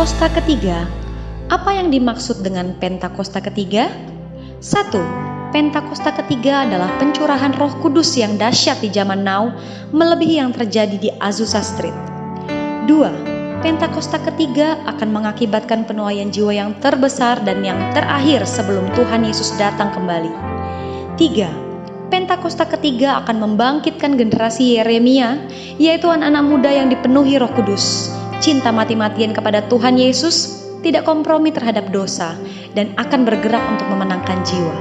Pentakosta ketiga. Apa yang dimaksud dengan Pentakosta ketiga? 1. Pentakosta ketiga adalah pencurahan Roh Kudus yang dahsyat di zaman now, melebihi yang terjadi di Azusa Street. 2. Pentakosta ketiga akan mengakibatkan penuaian jiwa yang terbesar dan yang terakhir sebelum Tuhan Yesus datang kembali. 3. Pentakosta ketiga akan membangkitkan generasi Yeremia, yaitu anak-anak muda yang dipenuhi Roh Kudus, cinta mati-matian kepada Tuhan Yesus, tidak kompromi terhadap dosa, dan akan bergerak untuk memenangkan jiwa.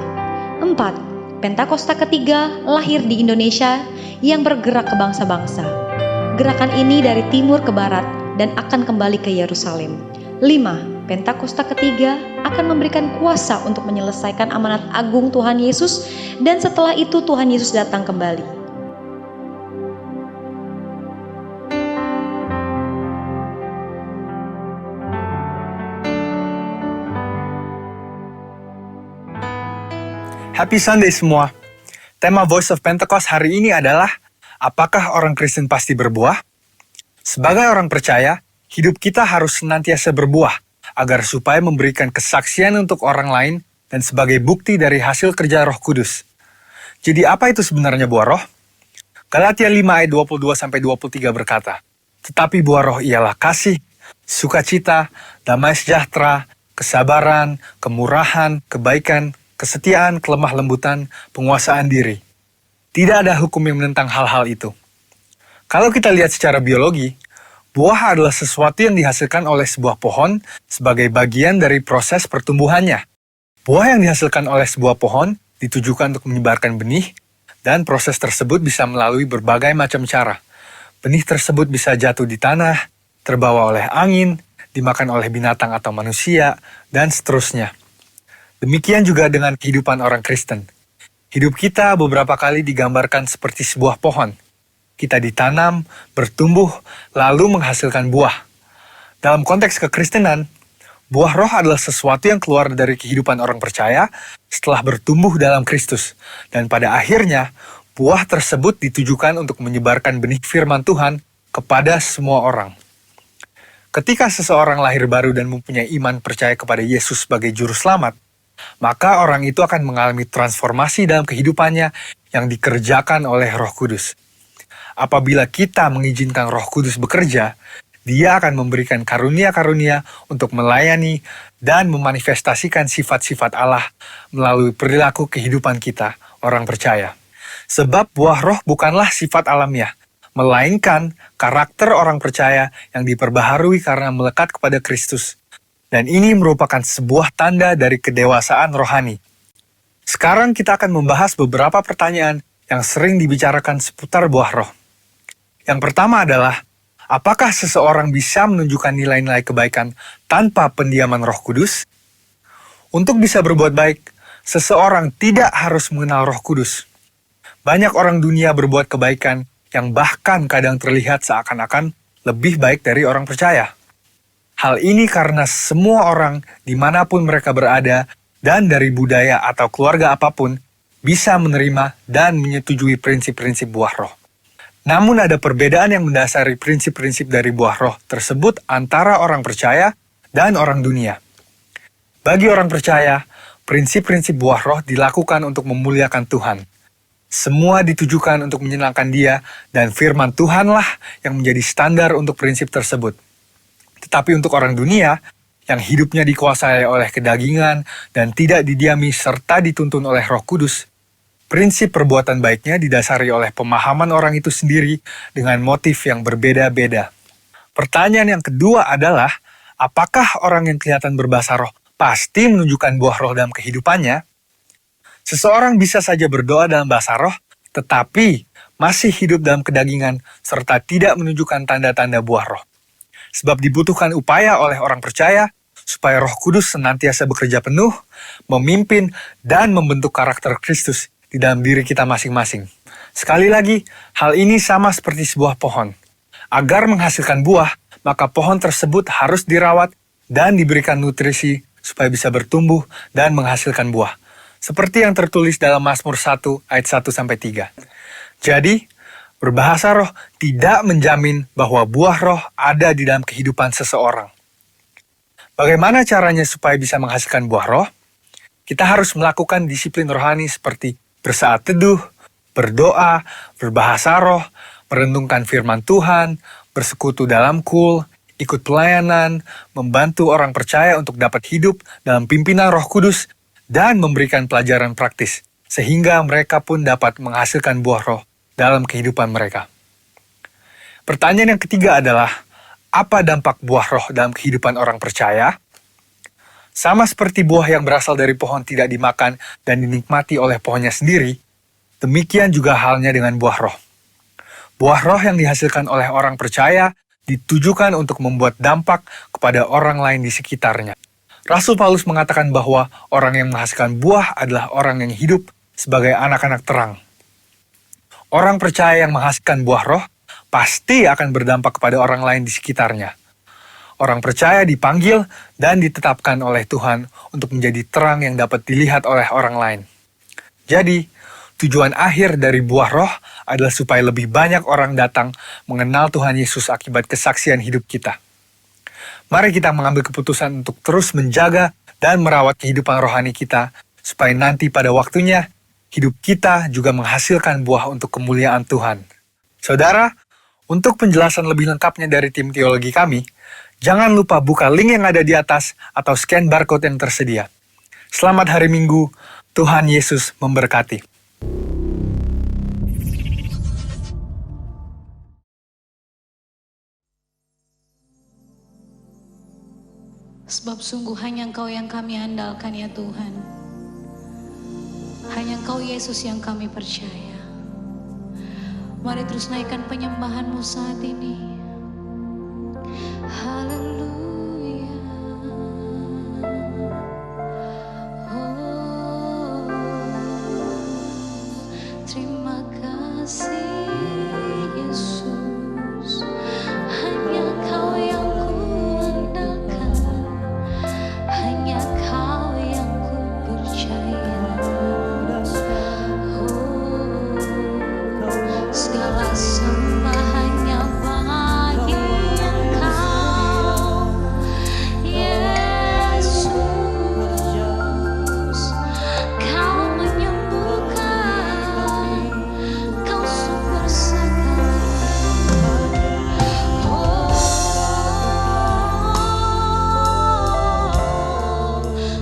4. Pentakosta ketiga lahir di Indonesia yang bergerak ke bangsa-bangsa. Gerakan ini dari timur ke barat dan akan kembali ke Yerusalem. 5. Pentakosta ketiga akan memberikan kuasa untuk menyelesaikan amanat agung Tuhan Yesus, dan setelah itu Tuhan Yesus datang kembali. Happy Sunday semua. Tema Voice of Pentecost hari ini adalah, apakah orang Kristen pasti berbuah? Sebagai orang percaya, hidup kita harus senantiasa berbuah, agar supaya memberikan kesaksian untuk orang lain dan sebagai bukti dari hasil kerja Roh Kudus. Jadi apa itu sebenarnya buah roh? Galatia 5 ayat 22-23 berkata, tetapi buah roh ialah kasih, sukacita, damai sejahtera, kesabaran, kemurahan, kebaikan, kesetiaan, kelemah lembutan, penguasaan diri. Tidak ada hukum yang menentang hal-hal itu. Kalau kita lihat secara biologi, buah adalah sesuatu yang dihasilkan oleh sebuah pohon sebagai bagian dari proses pertumbuhannya. Buah yang dihasilkan oleh sebuah pohon ditujukan untuk menyebarkan benih, dan proses tersebut bisa melalui berbagai macam cara. Benih tersebut bisa jatuh di tanah, terbawa oleh angin, dimakan oleh binatang atau manusia, dan seterusnya. Demikian juga dengan kehidupan orang Kristen. Hidup kita beberapa kali digambarkan seperti sebuah pohon. Kita ditanam, bertumbuh, lalu menghasilkan buah. Dalam konteks kekristenan, buah roh adalah sesuatu yang keluar dari kehidupan orang percaya setelah bertumbuh dalam Kristus. Dan pada akhirnya, buah tersebut ditujukan untuk menyebarkan benih firman Tuhan kepada semua orang. Ketika seseorang lahir baru dan mempunyai iman percaya kepada Yesus sebagai juru selamat, maka orang itu akan mengalami transformasi dalam kehidupannya yang dikerjakan oleh Roh Kudus. Apabila kita mengizinkan Roh Kudus bekerja, Dia akan memberikan karunia-karunia untuk melayani dan memanifestasikan sifat-sifat Allah melalui perilaku kehidupan kita, orang percaya. Sebab buah roh bukanlah sifat alamiah, melainkan karakter orang percaya yang diperbaharui karena melekat kepada Kristus. Dan ini merupakan sebuah tanda dari kedewasaan rohani. Sekarang kita akan membahas beberapa pertanyaan yang sering dibicarakan seputar buah roh. Yang pertama adalah, apakah seseorang bisa menunjukkan nilai-nilai kebaikan tanpa pendiaman Roh Kudus? Untuk bisa berbuat baik, seseorang tidak harus mengenal Roh Kudus. Banyak orang dunia berbuat kebaikan yang bahkan kadang terlihat seakan-akan lebih baik dari orang percaya. Hal ini karena semua orang dimanapun mereka berada dan dari budaya atau keluarga apapun bisa menerima dan menyetujui prinsip-prinsip buah roh. Namun ada perbedaan yang mendasari prinsip-prinsip dari buah roh tersebut antara orang percaya dan orang dunia. Bagi orang percaya, prinsip-prinsip buah roh dilakukan untuk memuliakan Tuhan. Semua ditujukan untuk menyenangkan Dia dan firman Tuhanlah yang menjadi standar untuk prinsip tersebut. Tetapi untuk orang dunia, yang hidupnya dikuasai oleh kedagingan dan tidak didiami serta dituntun oleh Roh Kudus, prinsip perbuatan baiknya didasari oleh pemahaman orang itu sendiri dengan motif yang berbeda-beda. Pertanyaan yang kedua adalah, apakah orang yang kelihatan berbahasa roh pasti menunjukkan buah roh dalam kehidupannya? Seseorang bisa saja berdoa dalam bahasa roh, tetapi masih hidup dalam kedagingan serta tidak menunjukkan tanda-tanda buah roh. Sebab dibutuhkan upaya oleh orang percaya supaya Roh Kudus senantiasa bekerja penuh, memimpin, dan membentuk karakter Kristus di dalam diri kita masing-masing. Sekali lagi, hal ini sama seperti sebuah pohon. Agar menghasilkan buah, maka pohon tersebut harus dirawat dan diberikan nutrisi supaya bisa bertumbuh dan menghasilkan buah. Seperti yang tertulis dalam Mazmur 1 ayat 1-3. Jadi, berbahasa roh tidak menjamin bahwa buah roh ada di dalam kehidupan seseorang. Bagaimana caranya supaya bisa menghasilkan buah roh? Kita harus melakukan disiplin rohani seperti bersaat teduh, berdoa, berbahasa roh, merenungkan firman Tuhan, bersekutu dalam kul, ikut pelayanan, membantu orang percaya untuk dapat hidup dalam pimpinan Roh Kudus, dan memberikan pelajaran praktis, sehingga mereka pun dapat menghasilkan buah roh dalam kehidupan mereka. Pertanyaan yang ketiga adalah, apa dampak buah roh dalam kehidupan orang percaya? Sama seperti buah yang berasal dari pohon tidak dimakan dan dinikmati oleh pohonnya sendiri, demikian juga halnya dengan buah roh. Buah roh yang dihasilkan oleh orang percaya ditujukan untuk membuat dampak kepada orang lain di sekitarnya. Rasul Paulus mengatakan bahwa orang yang menghasilkan buah adalah orang yang hidup sebagai anak-anak terang. Orang percaya yang menghasilkan buah roh pasti akan berdampak kepada orang lain di sekitarnya. Orang percaya dipanggil dan ditetapkan oleh Tuhan untuk menjadi terang yang dapat dilihat oleh orang lain. Jadi, tujuan akhir dari buah roh adalah supaya lebih banyak orang datang mengenal Tuhan Yesus akibat kesaksian hidup kita. Mari kita mengambil keputusan untuk terus menjaga dan merawat kehidupan rohani kita, supaya nanti pada waktunya, hidup kita juga menghasilkan buah untuk kemuliaan Tuhan. Saudara, untuk penjelasan lebih lengkapnya dari tim teologi kami, jangan lupa buka link yang ada di atas atau scan barcode yang tersedia. Selamat hari Minggu, Tuhan Yesus memberkati. Sebab sungguh hanya Engkau yang kami andalkan ya Tuhan. Hanya Engkau Yesus yang kami percaya. Mari terus naikkan penyembahan-Mu saat ini. Haleluya. Oh, terima kasih Yesus. Hanya Kau yang kuandalkan. Hanya Kau yang ku percaya. Oh, segala sembah hanya bagi Engkau, Yesus. Kau menyembuhkan, Kau sumber segala.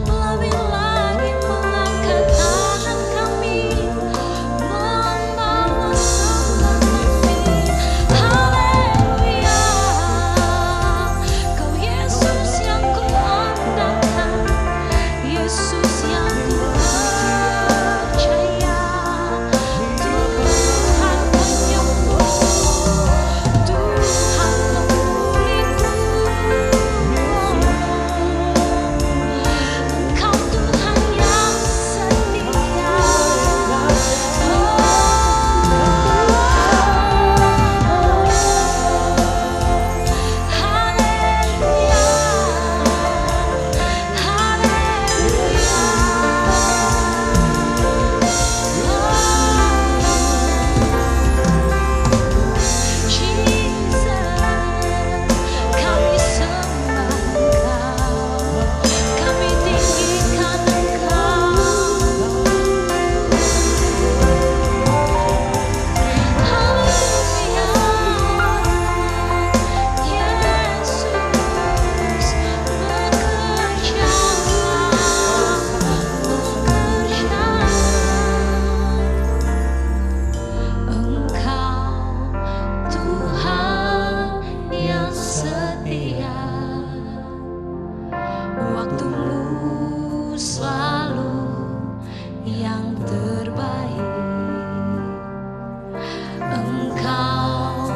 Lebih lagi mengangkat tangan kami, membawa sembah kami. Haleluya. Kau Yesus yang ku andalkan, Yesus yang ku percaya. Tuhan penyembuh, Tuhan pemulihku. Engkau Tuhan yang setia. Haleluya, kami sembah Engkau, kami tinggikan Engkau. Haleluya, Yesus bekerja. Engkau Tuhan yang setia, waktu-Mu selalu yang terbaik. Engkau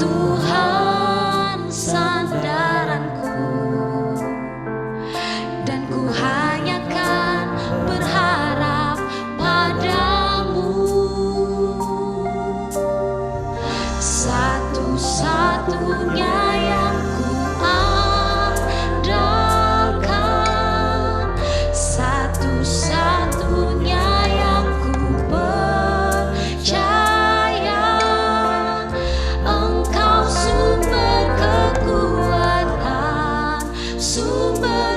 Tuhan sandaranku, dan ku hanya kan berharap padamu. Satu-satunya yang ku andalkan, satu-satunya yang ku percaya. Engkau sumber kekuatan, sumber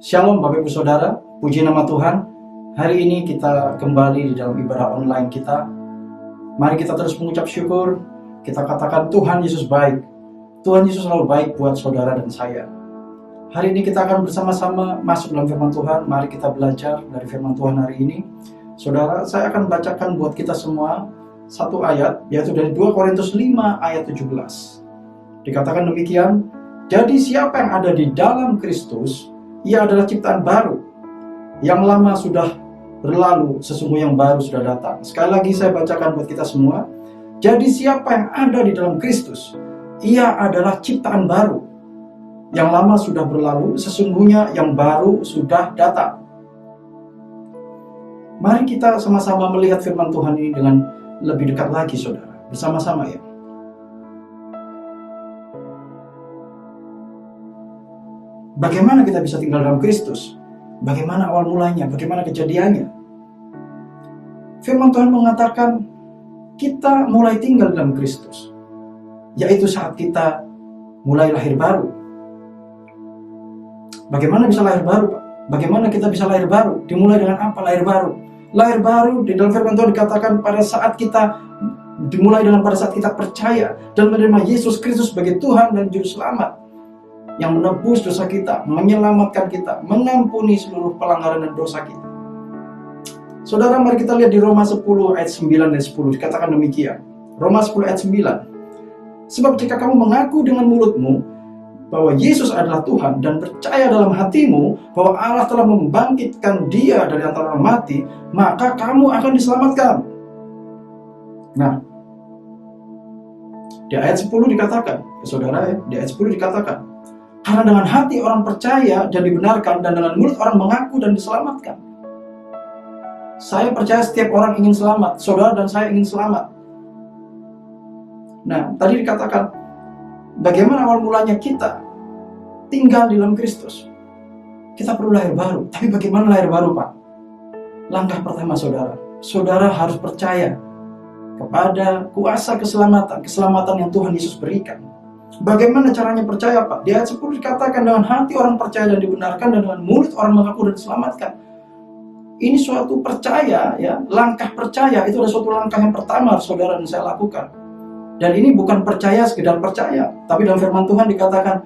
Shalom Bapak Ibu Saudara, puji nama Tuhan. Hari ini kita kembali di dalam ibadah online kita. Mari kita terus mengucap syukur. Kita katakan Tuhan Yesus baik. Tuhan Yesus selalu baik buat saudara dan saya. Hari ini kita akan bersama-sama masuk dalam firman Tuhan. Mari kita belajar dari firman Tuhan hari ini. Saudara, saya akan bacakan buat kita semua satu ayat, yaitu dari 2 Korintus 5 ayat 17. Dikatakan demikian, jadi siapa yang ada di dalam Kristus, ia adalah ciptaan baru. Yang lama sudah berlalu, sesungguhnya yang baru sudah datang. Sekali lagi saya bacakan buat kita semua. Jadi siapa yang ada di dalam Kristus, ia adalah ciptaan baru. Yang lama sudah berlalu, sesungguhnya yang baru sudah datang. Mari kita sama-sama melihat firman Tuhan ini dengan lebih dekat lagi, saudara. Bersama-sama ya. Bagaimana kita bisa tinggal dalam Kristus? Bagaimana awal mulanya? Bagaimana kejadiannya? Firman Tuhan mengatakan kita mulai tinggal dalam Kristus, yaitu saat kita mulai lahir baru. Bagaimana bisa lahir baru, Pak? Bagaimana kita bisa lahir baru? Dimulai dengan apa lahir baru? Lahir baru di dalam firman Tuhan dikatakan pada saat kita pada saat kita percaya dan menerima Yesus Kristus sebagai Tuhan dan Juru Selamat yang menebus dosa kita, menyelamatkan kita, mengampuni seluruh pelanggaran dan dosa kita. Saudara, mari kita lihat di Roma 10 ayat 9 dan 10, dikatakan demikian. Roma 10 ayat 9. Sebab jika kamu mengaku dengan mulutmu bahwa Yesus adalah Tuhan dan percaya dalam hatimu bahwa Allah telah membangkitkan Dia dari antara orang mati, maka kamu akan diselamatkan. Nah, di ayat 10 dikatakan, saudara ya, di ayat 10 dikatakan, karena dengan hati orang percaya dan dibenarkan, dan dengan mulut orang mengaku dan diselamatkan. Saya percaya setiap orang ingin selamat, saudara dan saya ingin selamat. Nah, tadi dikatakan, bagaimana awal mulanya kita tinggal di dalam Kristus? Kita perlu lahir baru. Tapi bagaimana lahir baru, Pak? Langkah pertama, saudara harus percaya kepada kuasa keselamatan yang Tuhan Yesus berikan. Bagaimana caranya percaya, Pak? Di ayat 10 dikatakan dengan hati orang percaya dan dibenarkan, dan dengan mulut orang mengaku dan diselamatkan. Ini suatu percaya, ya, langkah percaya itu adalah suatu langkah yang pertama saudara dan saya lakukan. Dan ini bukan percaya sekedar percaya, tapi dalam firman Tuhan dikatakan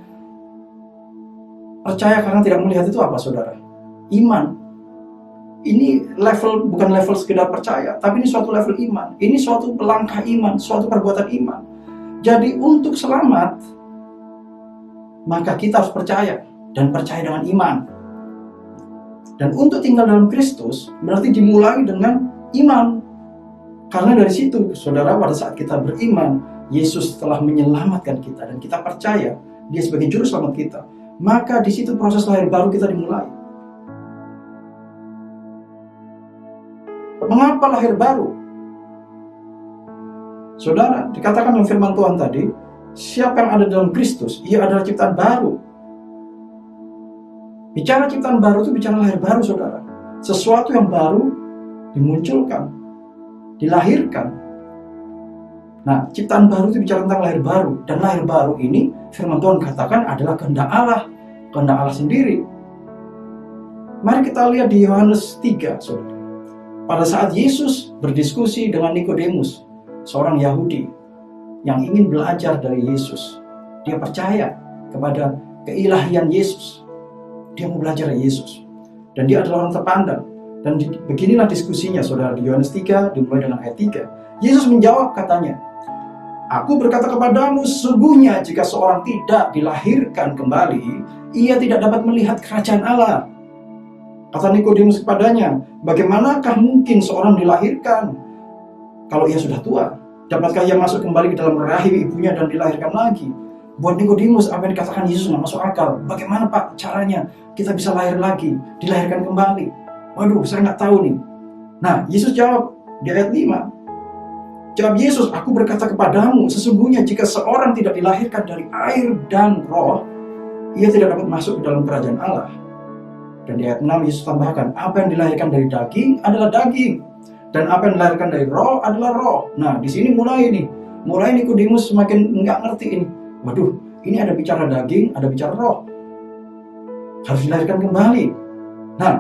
percaya karena tidak melihat itu apa, saudara? Iman. Ini bukan level sekedar percaya, tapi ini suatu level iman. Ini suatu langkah iman, suatu perbuatan iman. Jadi untuk selamat, maka kita harus percaya, dan percaya dengan iman. Dan untuk tinggal dalam Kristus, berarti dimulai dengan iman. Karena dari situ, saudara, pada saat kita beriman, Yesus telah menyelamatkan kita, dan kita percaya Dia sebagai Juru Selamat kita. Maka di situ proses lahir baru kita dimulai. Mengapa lahir baru? Saudara, dikatakan dalam firman Tuhan tadi, siapa yang ada dalam Kristus, ia adalah ciptaan baru. Bicara ciptaan baru itu bicara lahir baru, saudara. Sesuatu yang baru dimunculkan, dilahirkan. Nah, ciptaan baru itu bicara tentang lahir baru. Dan lahir baru ini, firman Tuhan katakan adalah kehendak Allah sendiri. Mari kita lihat di Yohanes 3, saudara. Pada saat Yesus berdiskusi dengan Nikodemus, seorang Yahudi yang ingin belajar dari Yesus. Dia percaya kepada keilahian Yesus. Dia mau belajar dari Yesus. Dan dia adalah orang terpandang. Dan beginilah diskusinya, saudara, di Yohanes 3, dimulai dengan ayat 3. Yesus menjawab, katanya, Aku berkata kepadamu, sesungguhnya jika seorang tidak dilahirkan kembali, ia tidak dapat melihat kerajaan Allah. Kata Nikodemus kepadanya, bagaimanakah mungkin seorang dilahirkan kalau ia sudah tua? Dapatkah ia masuk kembali ke dalam rahim ibunya dan dilahirkan lagi? Buat Nikodemus, apa yang dikatakan Yesus nggak masuk akal. Bagaimana, Pak, caranya kita bisa lahir lagi, dilahirkan kembali? Waduh, saya nggak tahu nih. Nah, Yesus jawab di ayat 5. Jawab Yesus, aku berkata kepadamu, sesungguhnya jika seorang tidak dilahirkan dari air dan roh, ia tidak dapat masuk ke dalam kerajaan Allah. Dan di ayat 6 Yesus tambahkan, apa yang dilahirkan dari daging adalah daging, dan apa yang dilahirkan dari roh adalah roh. Nah, di sini mulai Nikodemus semakin nggak ngerti ini. Waduh, ini ada bicara daging, ada bicara roh. harus dilahirkan kembali. Nah,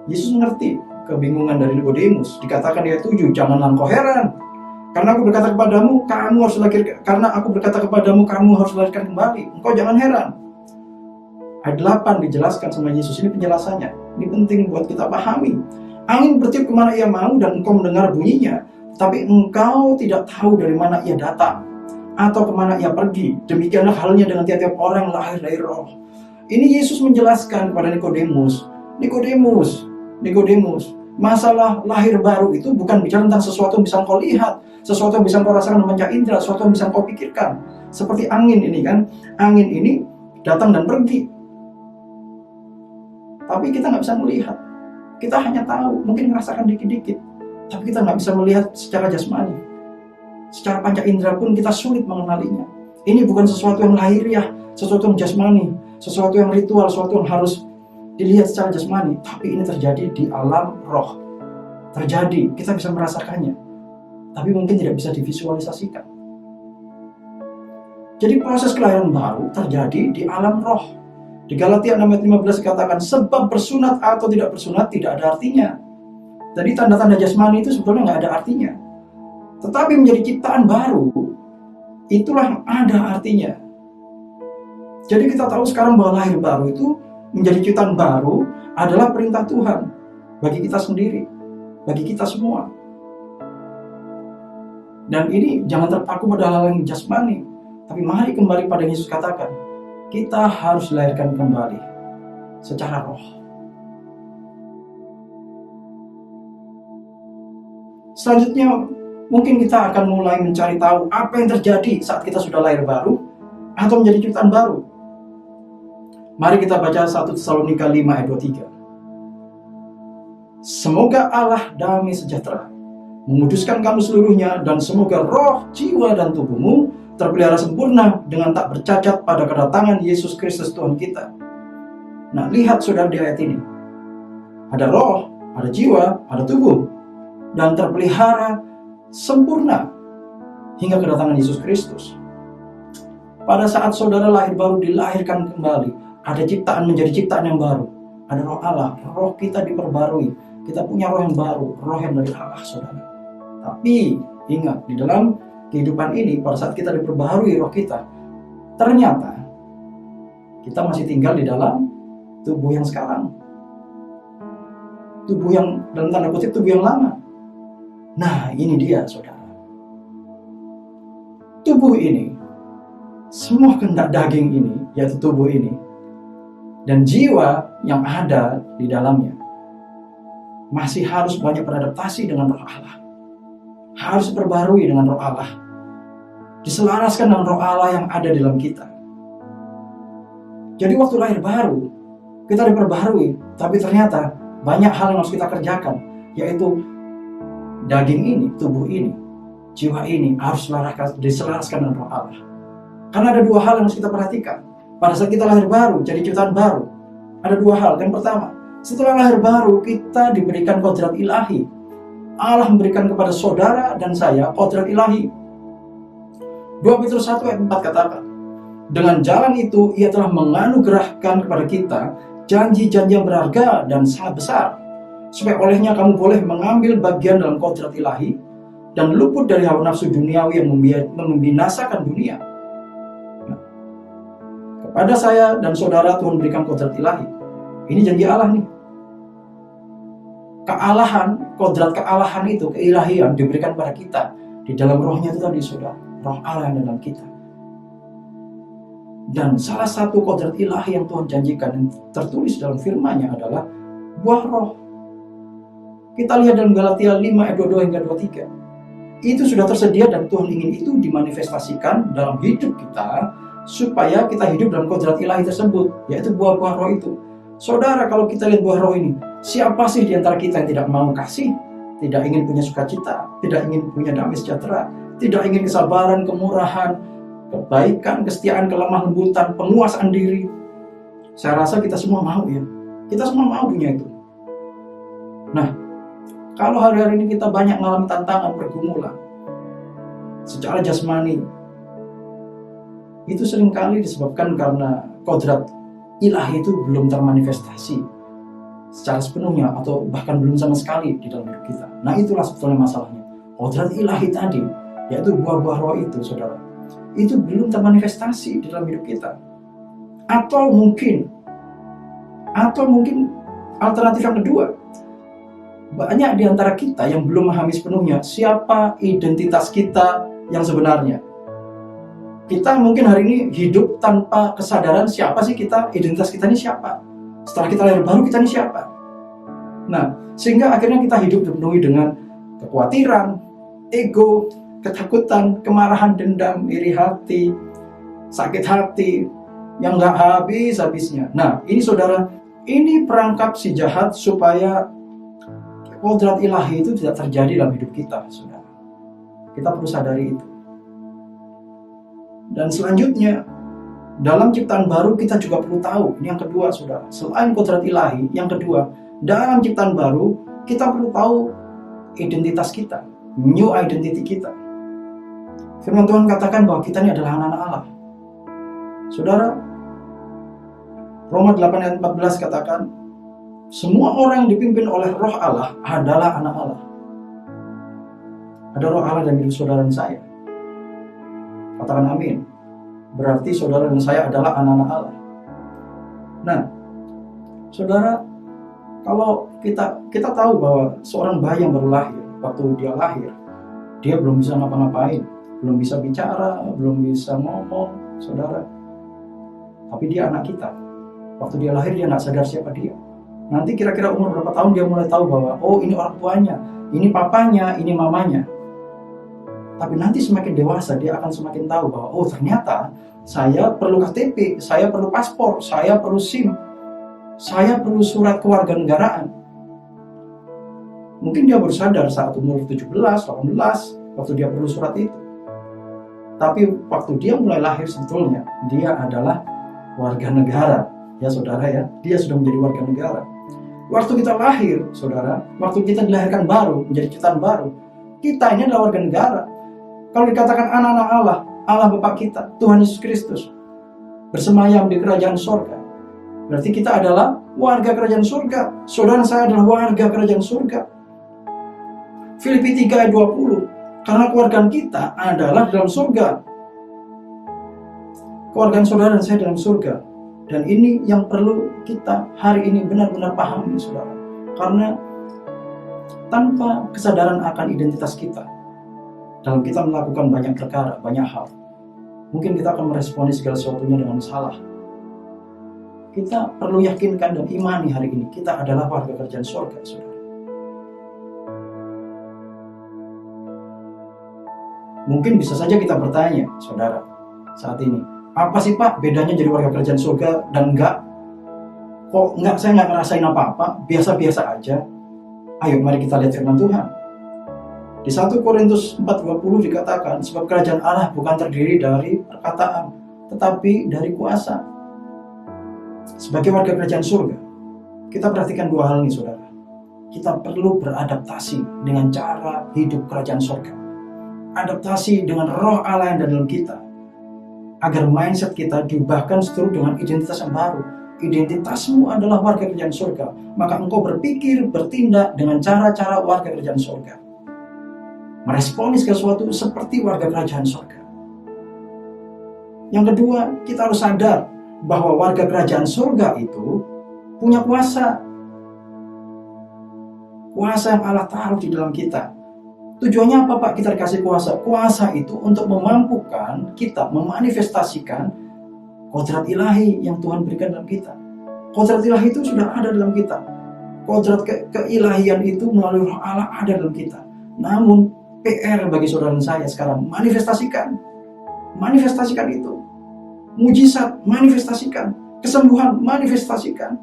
Yesus mengerti kebingungan dari Nikodemus. Dikatakan di ayat 7, janganlah engkau heran, karena aku berkata kepadamu, kamu harus dilahirkan kembali. Engkau jangan heran. Ayat 8 dijelaskan sama Yesus, ini penjelasannya. Ini penting buat kita pahami. Angin bertiup kemana ia mau dan engkau mendengar bunyinya, tapi engkau tidak tahu dari mana ia datang atau kemana ia pergi. Demikianlah halnya dengan tiap-tiap orang yang lahir dari roh. Ini Yesus menjelaskan kepada Nikodemus, masalah lahir baru itu bukan bicara tentang sesuatu yang bisa kau lihat, sesuatu yang bisa kau rasakan dengan panca indera, sesuatu yang bisa kau pikirkan. Seperti angin ini kan, angin ini datang dan pergi. Tapi kita nggak bisa melihat. Kita hanya tahu, mungkin merasakan dikit-dikit. Tapi kita nggak bisa melihat secara jasmani. Secara panca indera pun kita sulit mengenalinya. Ini bukan sesuatu yang lahiriah, sesuatu yang jasmani, sesuatu yang ritual, sesuatu yang harus dilihat secara jasmani. Tapi ini terjadi di alam roh. Terjadi, kita bisa merasakannya. Tapi mungkin tidak bisa divisualisasikan. Jadi proses kelahiran baru terjadi di alam roh. Di Galatia 6 ayat 15 dikatakan, sebab bersunat atau tidak bersunat tidak ada artinya. Jadi tanda-tanda jasmani itu sebetulnya nggak ada artinya. Tetapi menjadi ciptaan baru, itulah yang ada artinya. Jadi kita tahu sekarang bahwa lahir baru itu menjadi ciptaan baru adalah perintah Tuhan bagi kita sendiri, bagi kita semua. Dan ini jangan terpaku pada hal yang jasmani, tapi mari kembali pada Yesus katakan, kita harus dilahirkan kembali secara roh. Selanjutnya, mungkin kita akan mulai mencari tahu apa yang terjadi saat kita sudah lahir baru atau menjadi ciptaan baru. Mari kita baca 1 Tesalonika 5 ayat 23. Semoga Allah damai sejahtera menguduskan kamu seluruhnya, dan semoga roh, jiwa, dan tubuhmu terpelihara sempurna dengan tak bercacat pada kedatangan Yesus Kristus Tuhan kita. Nah, lihat saudara di ayat ini. Ada roh, ada jiwa, ada tubuh, dan terpelihara sempurna hingga kedatangan Yesus Kristus. Pada saat saudara lahir baru, dilahirkan kembali, ada ciptaan menjadi ciptaan yang baru. Ada roh Allah, roh kita diperbarui. Kita punya roh yang baru, roh yang dari Allah, saudara. Tapi ingat, di dalam kehidupan ini, pada saat kita diperbaharui roh kita, ternyata kita masih tinggal di dalam tubuh yang sekarang. Tubuh yang, dalam tanda kutip, tubuh yang lama. Nah, ini dia, saudara. Tubuh ini, semua kehendak daging ini, yaitu tubuh ini, dan jiwa yang ada di dalamnya, masih harus banyak beradaptasi dengan roh Allah. Harus diperbarui dengan roh Allah. Diselaraskan dengan roh Allah yang ada di dalam kita. Jadi waktu lahir baru, kita diperbarui, tapi ternyata banyak hal yang harus kita kerjakan, yaitu daging ini, tubuh ini, jiwa ini harus diselaraskan dengan roh Allah. Karena ada dua hal yang harus kita perhatikan. Pada saat kita lahir baru, jadi ciptaan baru, ada dua hal. Yang pertama, setelah lahir baru, kita diberikan kodrat ilahi. Allah memberikan kepada saudara dan saya kodrat ilahi. 2 Petrus 1 ayat 4 katakan, dengan jalan itu ia telah menganugerahkan kepada kita janji-janji yang berharga dan sangat besar, supaya olehnya kamu boleh mengambil bagian dalam kodrat ilahi dan luput dari hawa nafsu duniawi yang membinasakan dunia. Nah, kepada saya dan saudara Tuhan berikan kodrat ilahi. Ini janji Allah nih. Kealahan, kodrat kealahan itu, keilahian diberikan pada kita di dalam rohnya itu tadi, saudara, roh Allah yang dalam kita. Dan salah satu kodrat ilahi yang Tuhan janjikan yang tertulis dalam firman-Nya adalah buah roh. Kita lihat dalam Galatia 5 ayat 22 hingga 23. Itu sudah tersedia dan Tuhan ingin itu dimanifestasikan dalam hidup kita supaya kita hidup dalam kodrat ilahi tersebut, yaitu buah-buah roh itu. Saudara, kalau kita lihat buah roh ini, siapa sih di antara kita yang tidak mau kasih, tidak ingin punya sukacita, tidak ingin punya damai sejahtera, tidak ingin kesabaran, kemurahan, kebaikan, kesetiaan, kelemah lembutan, penguasaan diri? Saya rasa kita semua mau ya. Kita semua mau punya itu. Nah, kalau hari-hari ini kita banyak mengalami tantangan, pergumulan secara jasmani, itu seringkali disebabkan karena kodrat ilahi itu belum termanifestasi secara sepenuhnya atau bahkan belum sama sekali di dalam hidup kita. Nah, itulah sebetulnya masalahnya. Kodrat ilahi tadi, yaitu buah-buah roh itu, saudara, itu belum termanifestasi di dalam hidup kita. Atau mungkin alternatif yang kedua, banyak di antara kita yang belum memahami sepenuhnya siapa identitas kita yang sebenarnya. Kita mungkin hari ini hidup tanpa kesadaran siapa sih kita, identitas kita ini siapa. Setelah kita lahir baru, kita ini siapa. Nah, sehingga akhirnya kita hidup dipenuhi dengan kekhawatiran, ego, ketakutan, kemarahan, dendam, iri hati, sakit hati, yang gak habis-habisnya. Nah, ini saudara, ini perangkap si jahat supaya kodrat ilahi itu tidak terjadi dalam hidup kita, saudara. Kita perlu sadari itu. Dan selanjutnya, dalam ciptaan baru kita juga perlu tahu, ini yang kedua, saudara. Selain kodrat ilahi, yang kedua, dalam ciptaan baru kita perlu tahu identitas kita, new identity kita. Firman Tuhan katakan bahwa kita ini adalah anak-anak Allah. Saudara, Roma 8 ayat 14 katakan, semua orang yang dipimpin oleh roh Allah adalah anak Allah. Ada roh Allah dalam hidup saudara dan saya. Katakan amin. Berarti saudara dan saya adalah anak-anak Allah. Nah, saudara, kalau kita tahu bahwa seorang bayi yang baru lahir, waktu dia lahir, dia belum bisa ngapa-ngapain, belum bisa bicara, belum bisa ngomong, saudara. Tapi dia anak kita. Waktu dia lahir dia nggak sadar siapa dia. Nanti kira-kira umur berapa tahun dia mulai tahu bahwa oh ini orang tuanya, ini papanya, ini mamanya. Tapi nanti semakin dewasa dia akan semakin tahu bahwa oh ternyata saya perlu KTP, saya perlu paspor, saya perlu SIM, saya perlu surat kewarganegaraan. Mungkin dia baru sadar saat umur 17, 18, waktu dia perlu surat itu. Tapi waktu dia mulai lahir sebetulnya dia adalah warga negara. Ya saudara ya, dia sudah menjadi warga negara. Waktu kita lahir, saudara, waktu kita dilahirkan baru, menjadi ciptaan baru, kita ini adalah warga negara. Kalau dikatakan anak-anak Allah, Allah Bapa kita, Tuhan Yesus Kristus, bersemayam di kerajaan surga, berarti kita adalah warga kerajaan surga. Saudara saya adalah warga kerajaan surga. Filipi 3 ayat 20, karena keluargaan kita adalah dalam surga. Keluargaan saudara dan saya dalam surga. Dan ini yang perlu kita hari ini benar-benar pahami, saudara. Karena tanpa kesadaran akan identitas kita, dalam kita melakukan banyak perkara, banyak hal, mungkin kita akan meresponi segala sesuatunya dengan salah. Kita perlu yakinkan dan imani hari ini, kita adalah warga kerajaan surga, saudara. Mungkin bisa saja kita bertanya, saudara, saat ini, apa sih Pak bedanya jadi warga kerajaan surga dan enggak? Kok enggak, saya enggak ngerasain apa-apa, biasa-biasa aja. Ayo mari kita lihat firman Tuhan. Di 1 Korintus 4:20 dikatakan, sebab kerajaan Allah bukan terdiri dari perkataan, tetapi dari kuasa. Sebagai warga kerajaan surga, kita perhatikan dua hal ini, saudara. Kita perlu beradaptasi dengan cara hidup kerajaan surga. Adaptasi dengan roh Allah yang ada dalam kita, agar mindset kita diubahkan seturut dengan identitas yang baru. Identitasmu adalah warga kerajaan surga, maka engkau berpikir, bertindak dengan cara-cara warga kerajaan surga. Meresponi segala sesuatu seperti warga kerajaan surga. Yang kedua, kita harus sadar bahwa warga kerajaan surga itu punya kuasa. Kuasa yang Allah taruh di dalam kita. Tujuannya apa Pak kita dikasih kuasa? Kuasa itu untuk memampukan kita memanifestasikan kodrat ilahi yang Tuhan berikan dalam kita. Kodrat ilahi itu sudah ada dalam kita. Kodrat keilahian itu melalui roh Allah ada dalam kita. Namun PR bagi saudara dan saya sekarang, manifestasikan itu. Mujizat, manifestasikan. Kesembuhan, manifestasikan.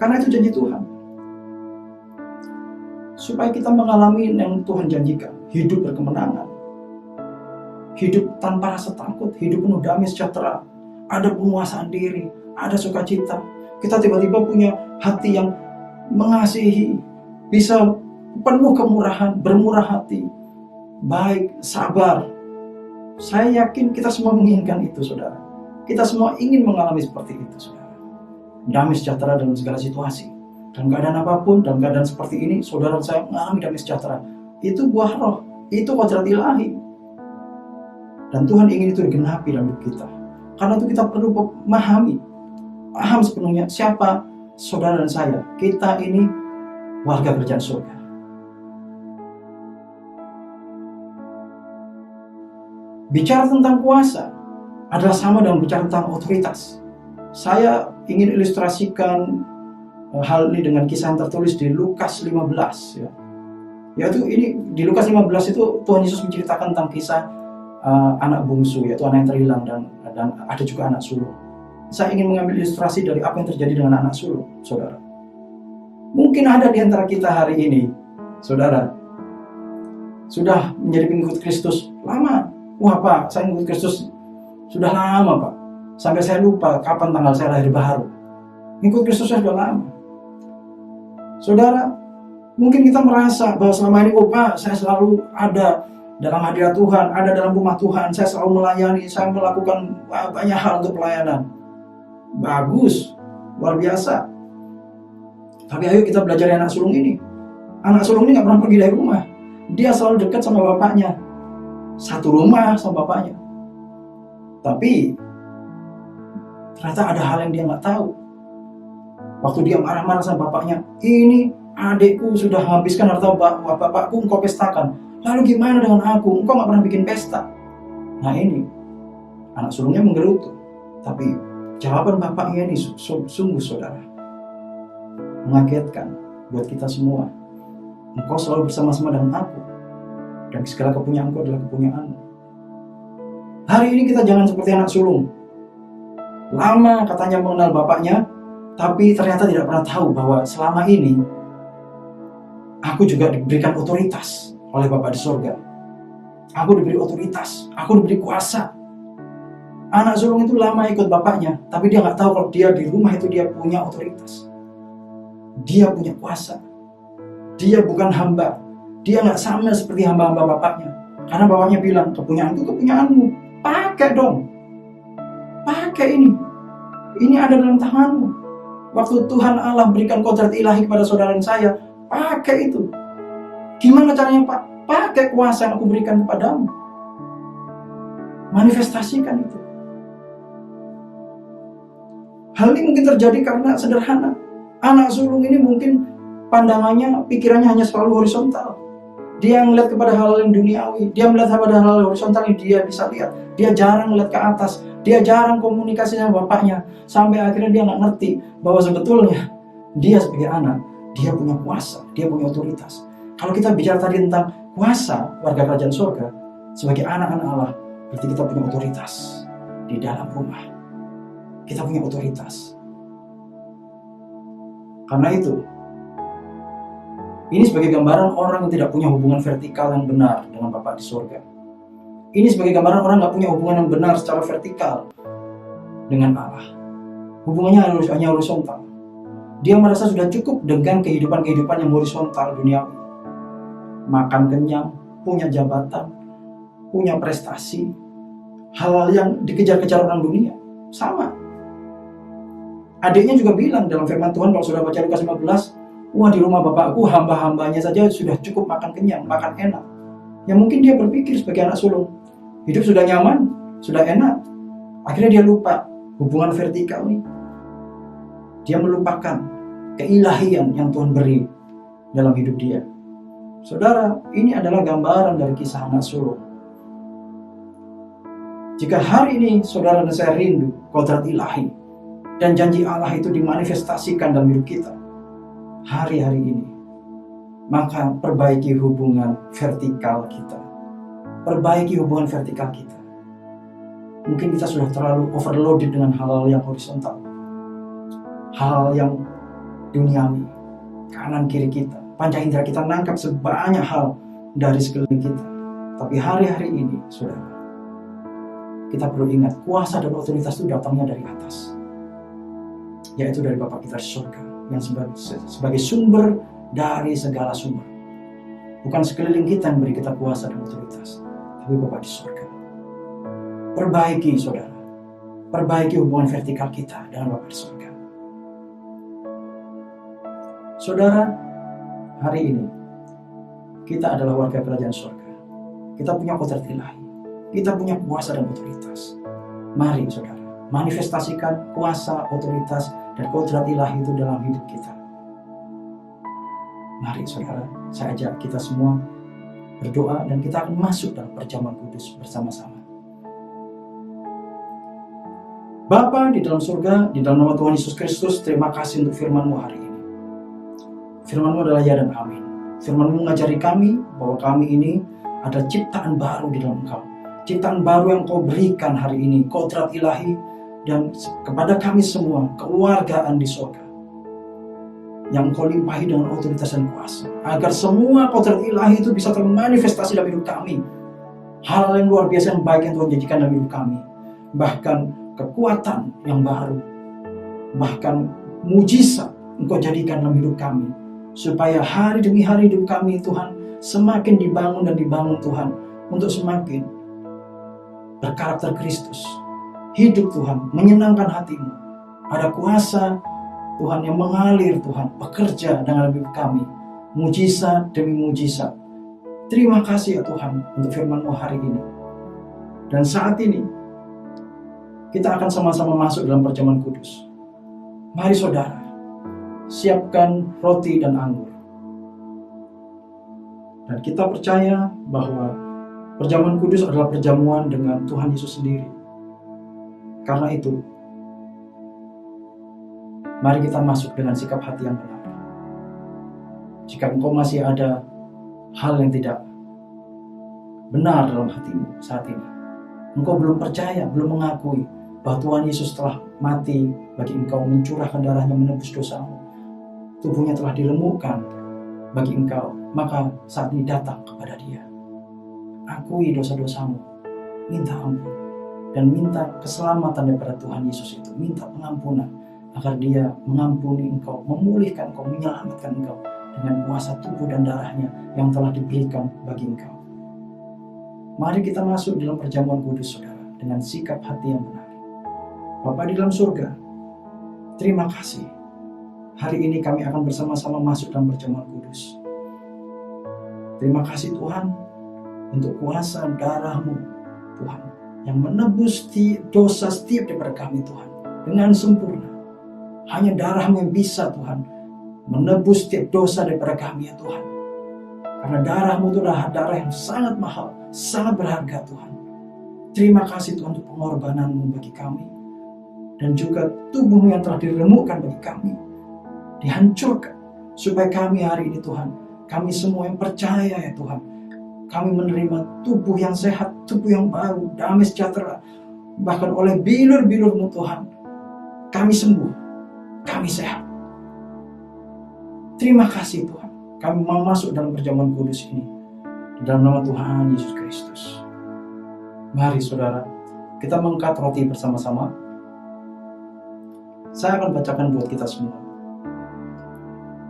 Karena itu janji Tuhan. Supaya kita mengalami yang Tuhan janjikan, hidup berkemenangan, hidup tanpa rasa takut, hidup penuh damai sejahtera, ada penguasaan diri, ada sukacita. Kita tiba-tiba punya hati yang mengasihi, bisa penuh kemurahan, bermurah hati, baik, sabar. Saya yakin kita semua menginginkan itu, saudara. Kita semua ingin mengalami seperti itu, saudara. Damai sejahtera dalam segala situasi. Dalam keadaan apapun, dalam keadaan seperti ini, saudara saya mengalami damai sejahtera. Itu buah roh, itu kodrat ilahi. Dan Tuhan ingin itu digenapi dalam hidup kita. Karena itu kita perlu paham sepenuhnya siapa saudara dan saya. Kita ini warga kerajaan surga. Bicara tentang kuasa adalah sama dengan bicara tentang otoritas. Saya ingin ilustrasikan hal ini dengan kisah yang tertulis di Lukas 15, ya. Yaitu ini di Lukas 15 itu Tuhan Yesus menceritakan tentang kisah anak bungsu, yaitu anak yang terhilang dan ada juga anak sulung. Saya ingin mengambil ilustrasi dari apa yang terjadi dengan anak sulung, saudara. Mungkin ada di antara kita hari ini, saudara, sudah menjadi pengikut Kristus lama. Wah Pak, saya mengikut Kristus sudah lama Pak. Sampai saya lupa kapan tanggal saya lahir baru. Mengikut Kristus sudah lama. Saudara, mungkin kita merasa bahwa selama ini, oh Pak, saya selalu ada dalam hadirat Tuhan, ada dalam rumah Tuhan, saya selalu melayani, saya melakukan banyak hal untuk pelayanan. Bagus, luar biasa. Tapi ayo kita belajar dari anak sulung ini. Anak sulung ini gak pernah pergi dari rumah. Dia selalu dekat sama bapaknya. Satu rumah sama bapaknya. Tapi ternyata ada hal yang dia gak tahu. Waktu dia marah-marah sama bapaknya, ini adikku sudah habiskan harta bapakku, engkau pestakan. Lalu gimana dengan aku? Engkau gak pernah bikin pesta. Nah ini, anak sulungnya menggerutu. Tapi jawaban bapaknya ini sungguh saudara mengagetkan buat kita semua. Engkau selalu bersama-sama dengan aku, dan segala kepunyaanku adalah kepunyaanmu. Hari ini kita jangan seperti anak sulung. Lama katanya mengenal bapaknya, tapi ternyata tidak pernah tahu bahwa selama ini aku juga diberikan otoritas oleh Bapa di surga. Aku diberi otoritas, aku diberi kuasa. Anak sulung itu lama ikut bapaknya, tapi dia nggak tahu kalau dia di rumah itu dia punya otoritas. Dia punya kuasa. Dia bukan hamba. Dia nggak sama seperti hamba-hamba bapaknya. Karena bapaknya bilang, kepunyaanku kepunyaanmu. Pakai dong. Pakai ini. Ini ada dalam tanganmu. Waktu Tuhan Allah berikan kodrat ilahi kepada saudara dan saya, pakai itu. Gimana caranya Pak? Pakai kuasa yang aku berikan kepadamu. Manifestasikan itu. Hal ini mungkin terjadi karena sederhana. Anak sulung ini mungkin pandangannya, pikirannya hanya selalu horizontal. Dia melihat kepada hal yang duniawi. Dia melihat kepada hal horizontal yang dia bisa lihat. Dia jarang melihat ke atas. Dia jarang komunikasi sama bapaknya. Sampai akhirnya dia nggak ngerti bahwa sebetulnya dia sebagai anak, dia punya kuasa, dia punya otoritas. Kalau kita bicara tadi tentang kuasa warga kerajaan surga, sebagai anak-anak Allah, berarti kita punya otoritas di dalam rumah. Kita punya otoritas. Karena itu, ini sebagai gambaran orang yang tidak punya hubungan vertikal yang benar dengan Bapa di surga. Ini sebagai gambaran orang nggak punya hubungan yang benar secara vertikal dengan Allah. Hubungannya hanya horizontal. Dia merasa sudah cukup dengan kehidupan yang horizontal duniawi. Makan kenyang, punya jabatan, punya prestasi, hal-hal yang dikejar-kejar orang dunia. Sama. Adiknya juga bilang dalam firman Tuhan, kalau sudah baca Lukas 15, wah di rumah bapakku hamba-hambanya saja sudah cukup makan kenyang, makan enak. Ya mungkin dia berpikir sebagai anak sulung, hidup sudah nyaman, sudah enak. Akhirnya dia lupa hubungan vertikal nih. Dia melupakan keilahian yang Tuhan beri dalam hidup dia. Saudara, ini adalah gambaran dari kisah anak sulung. Jika hari ini saudara dan saya rindu kodrat ilahi dan janji Allah itu dimanifestasikan dalam hidup kita hari-hari ini, maka perbaiki hubungan vertikal kita. Perbaiki hubungan vertikal kita. Mungkin kita sudah terlalu overloaded dengan hal-hal yang horizontal, hal yang duniawi, kanan kiri kita, panca indera kita nangkap sebanyak hal dari sekeliling kita. Tapi hari-hari ini, saudara, kita perlu ingat kuasa dan otoritas itu datangnya dari atas, yaitu dari Bapa kita di surga, yang sebagai sumber dari segala sumber. Bukan sekeliling kita yang beri kita kuasa dan otoritas, tapi Bapa di surga. Perbaiki saudara, perbaiki hubungan vertikal kita dengan Bapa di surga. Saudara, hari ini kita adalah warga kerajaan surga. Kita punya kodrat ilahi. Kita punya kuasa dan otoritas. Mari saudara, manifestasikan kuasa, otoritas, dan kodrat ilahi itu dalam hidup kita. Mari saudara, saya ajak kita semua berdoa dan kita akan masuk dalam perjamuan kudus bersama-sama. Bapa di dalam surga, di dalam nama Tuhan Yesus Kristus, terima kasih untuk firman-Mu hari ini. Firman-Mu adalah ya dan amin. Firman-Mu mengajari kami bahwa kami ini ada ciptaan baru di dalam Engkau. Ciptaan baru yang Kau berikan hari ini, kodrat ilahi, dan kepada kami semua, kewargaan di surga. Yang Kau limpahi dengan otoritas dan kuasa. Agar semua kodrat ilahi itu bisa termanifestasi dalam hidup kami. Hal yang luar biasa yang baik yang Tuhan janjikan dalam hidup kami. Bahkan kekuatan yang baru, bahkan mujizat Engkau jadikan dalam hidup kami, supaya hari demi hari hidup kami Tuhan semakin dibangun dan dibangun Tuhan, untuk semakin berkarakter Kristus, hidup Tuhan menyenangkan hati-Mu. Ada kuasa Tuhan yang mengalir Tuhan, bekerja dalam hidup kami, mujizat demi mujizat. Terima kasih ya Tuhan untuk firman-Mu hari ini. Dan saat ini kita akan sama-sama masuk dalam perjamuan kudus. Mari saudara, siapkan roti dan anggur. Dan kita percaya bahwa perjamuan kudus adalah perjamuan dengan Tuhan Yesus sendiri. Karena itu, mari kita masuk dengan sikap hati yang benar. Jika engkau masih ada hal yang tidak benar dalam hatimu saat ini, engkau belum percaya, belum mengakui bahwa Tuhan Yesus telah mati bagi engkau, mencurahkan darahnya menebus dosamu, tubuhnya telah diremukkan bagi engkau, maka saat ini datang kepada Dia. Akui dosa-dosamu, minta ampun, dan minta keselamatan daripada Tuhan Yesus itu. Minta pengampunan agar Dia mengampuni engkau, memulihkan engkau, menyelamatkan engkau dengan kuasa tubuh dan darahnya yang telah diberikan bagi engkau. Mari kita masuk dalam perjamuan kudus saudara, dengan sikap hati yang benar. Bapa di dalam surga, terima kasih. Hari ini kami akan bersama-sama masuk dalam perjamuan kudus. Terima kasih Tuhan untuk kuasa darah-Mu Tuhan, yang menebus dosa setiap daripada kami Tuhan dengan sempurna. Hanya darah-Mu yang bisa Tuhan menebus setiap dosa daripada kami ya Tuhan. Karena darah-Mu itu adalah darah yang sangat mahal, sangat berharga Tuhan. Terima kasih Tuhan untuk pengorbanan-Mu bagi kami. Dan juga tubuh-Mu yang telah diremukkan bagi kami, dihancurkan, supaya kami hari ini Tuhan, kami semua yang percaya ya Tuhan, kami menerima tubuh yang sehat, tubuh yang baru, damai sejahtera. Bahkan oleh bilur-bilur-Mu Tuhan, kami sembuh, kami sehat. Terima kasih Tuhan, kami mau masuk dalam perjamuan kudus ini, di dalam nama Tuhan Yesus Kristus. Mari saudara, kita mengangkat roti bersama-sama. Saya akan bacakan buat kita semua.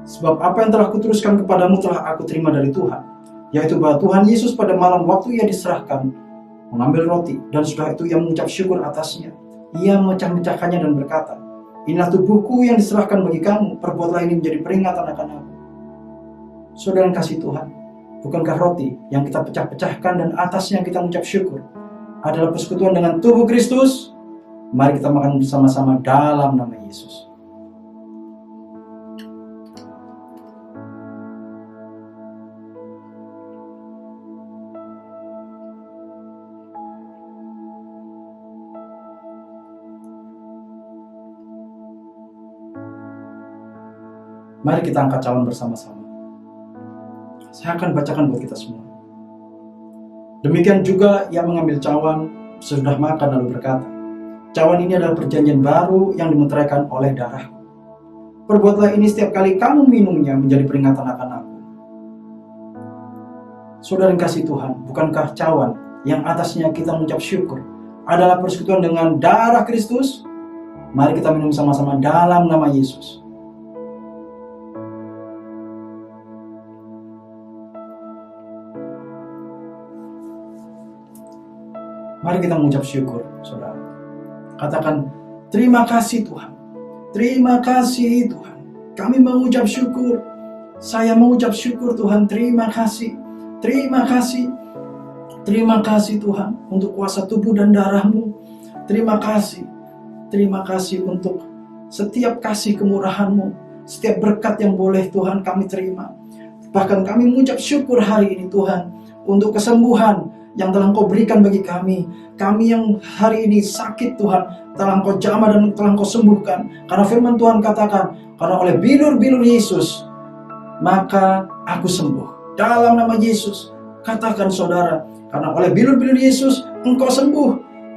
Sebab apa yang telah kuteruskan kepadamu telah aku terima dari Tuhan, yaitu bahwa Tuhan Yesus pada malam waktu Ia diserahkan, mengambil roti, dan setelah itu Ia mengucap syukur atasnya. Ia memecah-mecahkannya dan berkata, inilah tubuhku yang diserahkan bagi kamu, perbuatlah ini menjadi peringatan akan aku. Saudara yang kasih Tuhan, bukankah roti yang kita pecah-pecahkan dan atasnya kita mengucap syukur adalah persekutuan dengan tubuh Kristus? Mari kita makan bersama-sama dalam nama Yesus. Mari kita angkat cawan bersama-sama. Saya akan bacakan buat kita semua. Demikian juga Ia mengambil cawan sesudah makan lalu berkata, cawan ini adalah perjanjian baru yang dimeteraikan oleh darahku. Perbuatlah ini setiap kali kamu minumnya menjadi peringatan akan aku. Saudara yang kasih Tuhan, bukankah cawan yang atasnya kita mengucap syukur adalah persekutuan dengan darah Kristus? Mari kita minum sama-sama dalam nama Yesus. Mari kita mengucap syukur, saudara. Katakan, terima kasih Tuhan. Terima kasih Tuhan. Kami mengucap syukur. Saya mengucap syukur Tuhan. Terima kasih. Terima kasih. Terima kasih Tuhan untuk kuasa tubuh dan darah-Mu. Terima kasih. Terima kasih untuk setiap kasih kemurahan-Mu. Setiap berkat yang boleh Tuhan kami terima. Bahkan kami mengucap syukur hari ini Tuhan untuk kesembuhan yang telah Engkau berikan bagi kami. Kami yang hari ini sakit Tuhan, telah Engkau jamah dan telah Engkau sembuhkan. Karena firman Tuhan katakan, karena oleh bilur-bilur Yesus, maka aku sembuh. Dalam nama Yesus, katakan saudara, karena oleh bilur-bilur Yesus, engkau sembuh.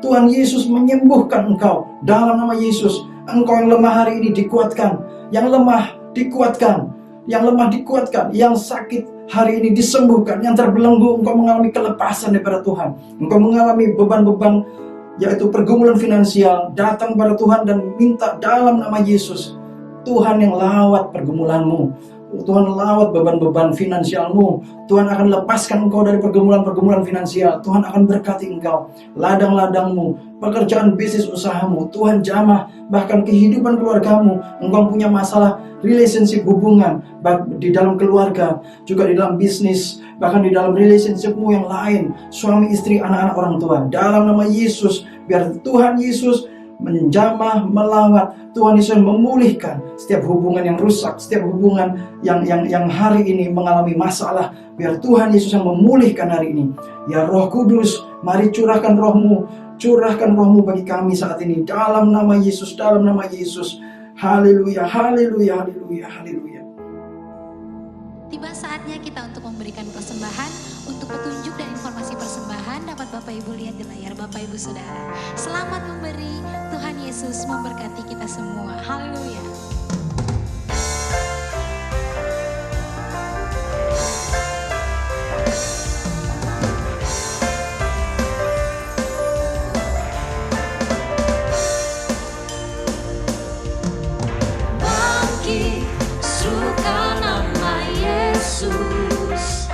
Tuhan Yesus menyembuhkan engkau. Dalam nama Yesus, engkau yang lemah hari ini dikuatkan. Yang lemah dikuatkan. Yang lemah dikuatkan. Yang sakit hari ini disembuhkan. Yang terbelenggu, engkau mengalami kelepasan daripada Tuhan. Engkau mengalami beban-beban, yaitu pergumulan finansial. Datang pada Tuhan dan minta dalam nama Yesus. Tuhan yang lawat pergumulanmu. Tuhan lawat beban-beban finansialmu. Tuhan akan lepaskan engkau dari pergumulan-pergumulan finansial. Tuhan akan berkati engkau. Ladang-ladangmu, pekerjaan bisnis usahamu, Tuhan jamah. Bahkan kehidupan keluargamu. Engkau punya masalah relationship hubungan di dalam keluarga, juga di dalam bisnis, bahkan di dalam relationshipmu yang lain, suami istri, anak-anak orang tua. Dalam nama Yesus, biar Tuhan Yesus menjamah, melawat. Tuhan Yesus memulihkan setiap hubungan yang rusak, setiap hubungan yang hari ini mengalami masalah. Biar Tuhan Yesus yang memulihkan hari ini. Ya Roh Kudus, mari curahkan rohmu bagi kami saat ini. Dalam nama Yesus, dalam nama Yesus. Haleluya, haleluya, haleluya, haleluya. Tiba saatnya kita untuk memberikan persembahan. Untuk petunjuk dan informasi persembahan dapat Bapak Ibu lihat di layar Bapak Ibu Saudara. Selamat memberi, Tuhan Yesus memberkati kita semua. Haleluya. Bangkit, serukan nama Yesus.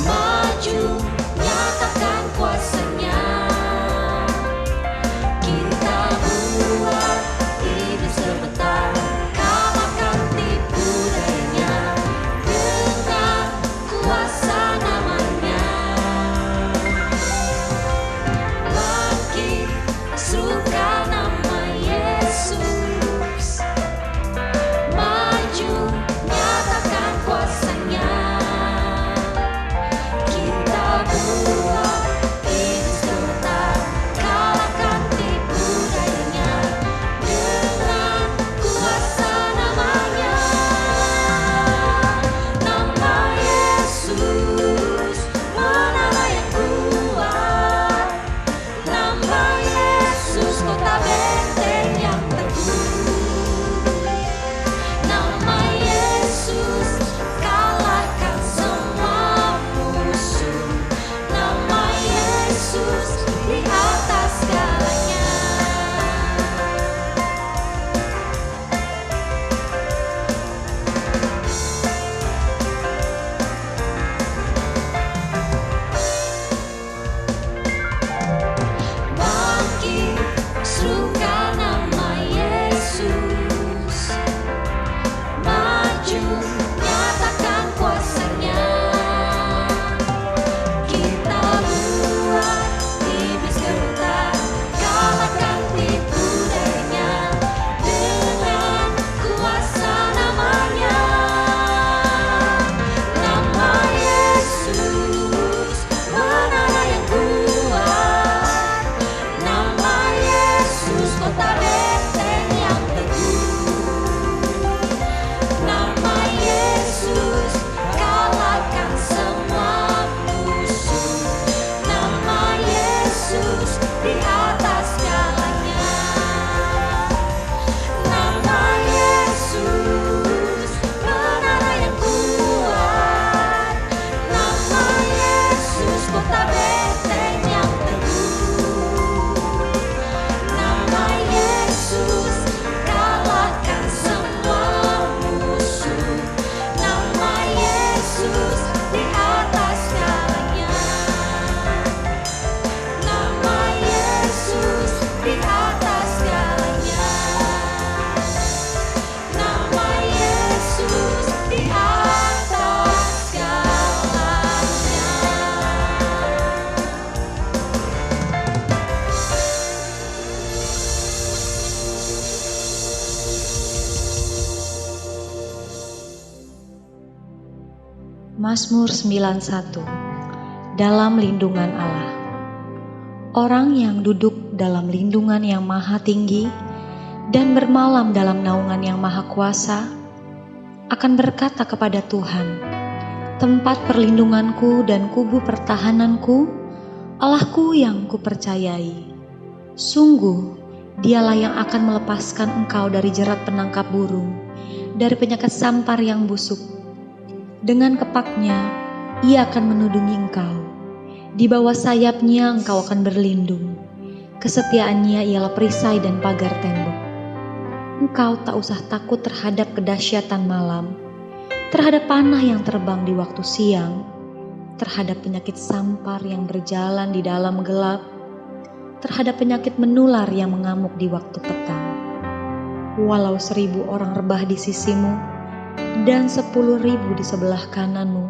Maju, nyatakan kuasa-Nya. Kita buat hidup sebentar. di atas segalanya. Nama Yesus di atas segalanya. Mazmur 91. Dalam lindungan Allah. Orang yang duduk dalam lindungan yang maha tinggi dan bermalam dalam naungan yang maha kuasa akan berkata kepada Tuhan, tempat perlindunganku dan kubu pertahananku, Allahku yang kupercayai. Sungguh, dialah yang akan melepaskan engkau dari jerat penangkap burung, dari penyakit sampar yang busuk. Dengan kepaknya, ia akan menudungi engkau. Di bawah sayapnya engkau akan berlindung. Kesetiaannya ialah perisai dan pagar tembok. Engkau tak usah takut terhadap kedahsyatan malam, terhadap panah yang terbang di waktu siang, terhadap penyakit sampar yang berjalan di dalam gelap, terhadap penyakit menular yang mengamuk di waktu petang. Walau 1000 orang rebah di sisimu, dan 10.000 di sebelah kananmu,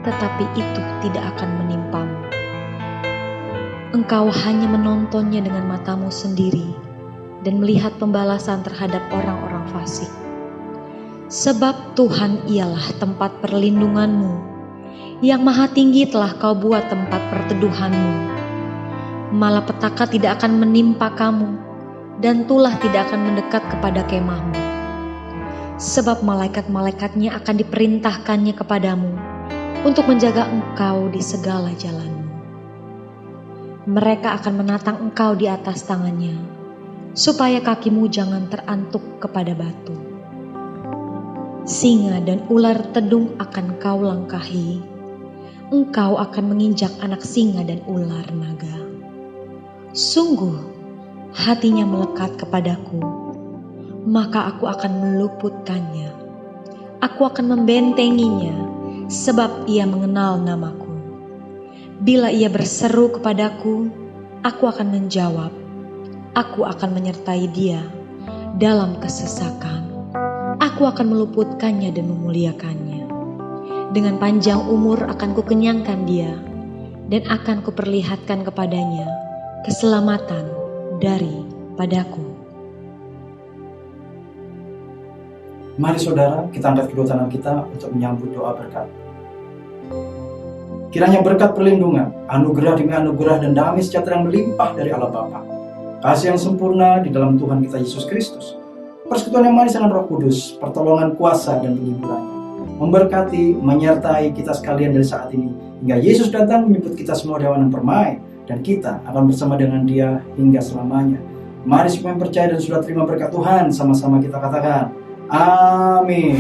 tetapi itu tidak akan menimpamu. Engkau hanya menontonnya dengan matamu sendiri dan melihat pembalasan terhadap orang-orang fasik. Sebab Tuhan ialah tempat perlindunganmu, yang maha tinggi telah kau buat tempat perteduhanmu. Malapetaka tidak akan menimpa kamu, dan tulah tidak akan mendekat kepada kemahmu. Sebab malaikat-malaikatnya akan diperintahkannya kepadamu untuk menjaga engkau di segala jalanmu. Mereka akan menatang engkau di atas tangannya, supaya kakimu jangan terantuk kepada batu. Singa dan ular tedung akan kau langkahi, engkau akan menginjak anak singa dan ular naga. Sungguh, hatinya melekat kepadaku, maka aku akan meluputkannya. Aku akan membentenginya, sebab ia mengenal namaku. Bila ia berseru kepadaku, aku akan menjawab. Aku akan menyertai dia dalam kesesakan. Aku akan meluputkannya dan memuliakannya. Dengan panjang umur akan kukenyangkan dia, dan akan kuperlihatkan kepadanya keselamatan daripadaku. Mari saudara, kita angkat kedua tangan kita untuk menyambut doa berkat. Kiranya berkat perlindungan, anugerah demi anugerah dan damai sejahtera yang melimpah dari Allah Bapa, kasih yang sempurna di dalam Tuhan kita Yesus Kristus, persekutuan yang manis dengan Roh Kudus, pertolongan kuasa dan penghiburannya, memberkati, menyertai kita sekalian dari saat ini, hingga Yesus datang menyebut kita semua dewan yang permai, dan kita akan bersama dengan Dia hingga selamanya. Mari semua yang percaya dan sudah terima berkat Tuhan, sama-sama kita katakan, Amin.